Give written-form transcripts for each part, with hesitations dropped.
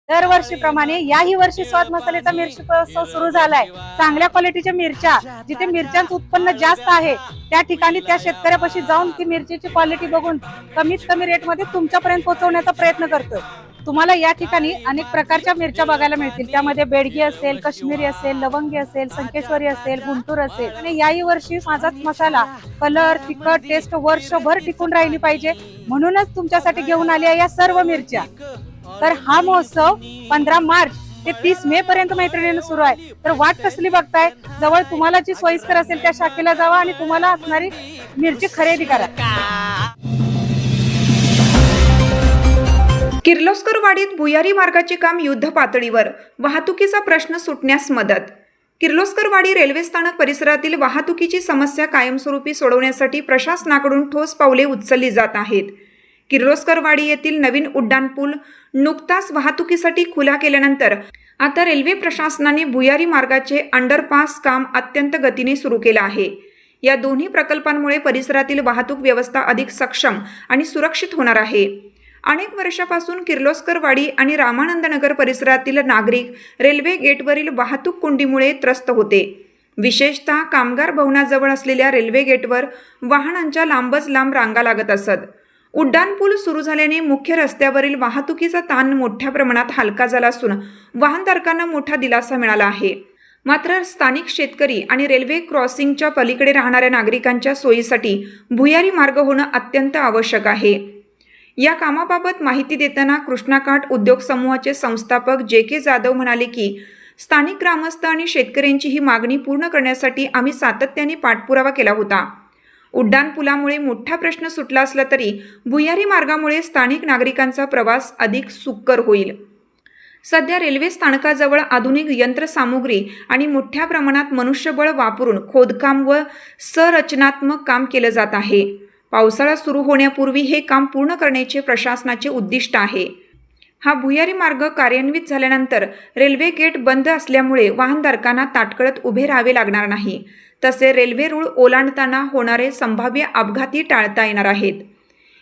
दरवर्षीप्रमाणे याही वर्षी स्वाद मसाल्याचा मिरची उत्सव सुरू झालाय। चांगल्या क्वालिटीच्या मिरच्या, जिथे मिरच्यांचं उत्पन्न जास्त आहे त्या ठिकाणी त्या शेतकऱ्यापाशी जाऊन ती मिरचीची क्वालिटी बघून कमीत कमी रेटमध्ये तुमच्यापर्यंत पोहोचवण्याचा प्रयत्न करतोय। तुम्हाला या ठिकाणी अनेक प्रकारच्या मिरच्या बघायला मिळतील। त्यामध्ये बेडगी असेल, काश्मीरी असेल, लवंगी असेल, संकेश्वरी असेल, गुंटूर असेल। आणि याही वर्षी माझा मसाला कलर, तिखट, टेस्ट वर्षभर टिकून राहिली पाहिजे म्हणूनच तुमच्यासाठी घेऊन आली आहे या सर्व मिरच्या। तर हा महोत्सव 15 मार्च ते 30 मे पर्यंत मैत्रिणींना सुरू आहे। तर वाट कसली बघताय? जवळ तुम्हाला जी सोयीस्कर असेल त्या शाखेला जावा आणि तुम्हाला असणारी मिरची खरेदी करा। किर्लोस्करवाडीत भुयारी मार्गाचे काम युद्ध पातळीवर, वाहतुकीचा प्रश्न सुटण्यास मदत। किर्लोस्करवाडी रेल्वे स्थानक परिसरातील वाहतुकीची समस्या कायमस्वरूपी सोडवण्यासाठी प्रशासनाकडून ठोस पावले उचलली जात आहेत। किर्लोस्करवाडी येथील नवीन उड्डाणपूल नुकताच वाहतुकीसाठी खुला केल्यानंतर आता रेल्वे प्रशासनाने भुयारी मार्गाचे अंडरपास काम अत्यंत गतीने सुरू केले आहे। या दोन्ही प्रकल्पांमुळे परिसरातील वाहतूक व्यवस्था अधिक सक्षम आणि सुरक्षित होणार आहे। अनेक वर्षापासून किर्लोस्करवाडी आणि रामानंदनगर परिसरातील नागरिक रेल्वे गेटवरील वाहतूक कोंडीमुळे त्रस्त होते। विशेषतः कामगार भवनाजवळ असलेल्या रेल्वे गेटवर वाहनांच्या लांबच लांब रांगा लागत असत। उड्डाणपूल सुरू झाल्याने मुख्य रस्त्यावरील वाहतुकीचा ताण मोठ्या प्रमाणात हलका झाला असून वाहनधारकांना मोठा दिलासा मिळाला आहे। मात्र स्थानिक शेतकरी आणि रेल्वे क्रॉसिंगच्या पलीकडे राहणाऱ्या नागरिकांच्या सोयीसाठी भुयारी मार्ग होणं अत्यंत आवश्यक आहे। या कामाबाबत माहिती देताना कृष्णाकाठ उद्योग समूहाचे संस्थापक जे.के. जाधव म्हणाले की स्थानिक ग्रामस्थ आणि शेतकऱ्यांची ही मागणी पूर्ण करण्यासाठी आम्ही सातत्याने पाठपुरावा केला होता। उड्डाणपुलामुळे मोठा प्रश्न सुटला असला तरी भुयारी मार्गामुळे स्थानिक नागरिकांचा प्रवास अधिक सुकर होईल। सध्या रेल्वे स्थानकाजवळ आधुनिक यंत्रसामुग्री आणि मोठ्या प्रमाणात मनुष्यबळ वापरून खोदकाम व संरचनात्मक काम केलं जात आहे। पावसाळा सुरू होण्यापूर्वी हे काम पूर्ण करण्याचे प्रशासनाचे उद्दिष्ट आहे। हा भुयारी मार्ग कार्यान्वित झाल्यानंतर रेल्वे गेट बंद असल्यामुळे वाहनधारकांना ताटकळत उभे राहावे लागणार नाही। तसे रेल्वे रूळ ओलांडताना होणारे संभाव्य अपघातही टाळता येणार आहेत।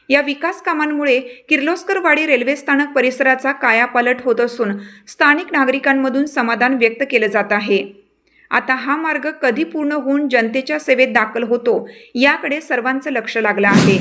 या विकास कामांमुळे किर्लोस्करवाडी रेल्वे स्थानक परिसराचा कायापालट होत असून स्थानिक नागरिकांमधून समाधान व्यक्त केले जात आहे। आता हा मार्ग कधी पूर्ण होऊन जनतेच्या सेवेत दाखल होतो याकडे सर्वांचं लक्ष लागलं आहे।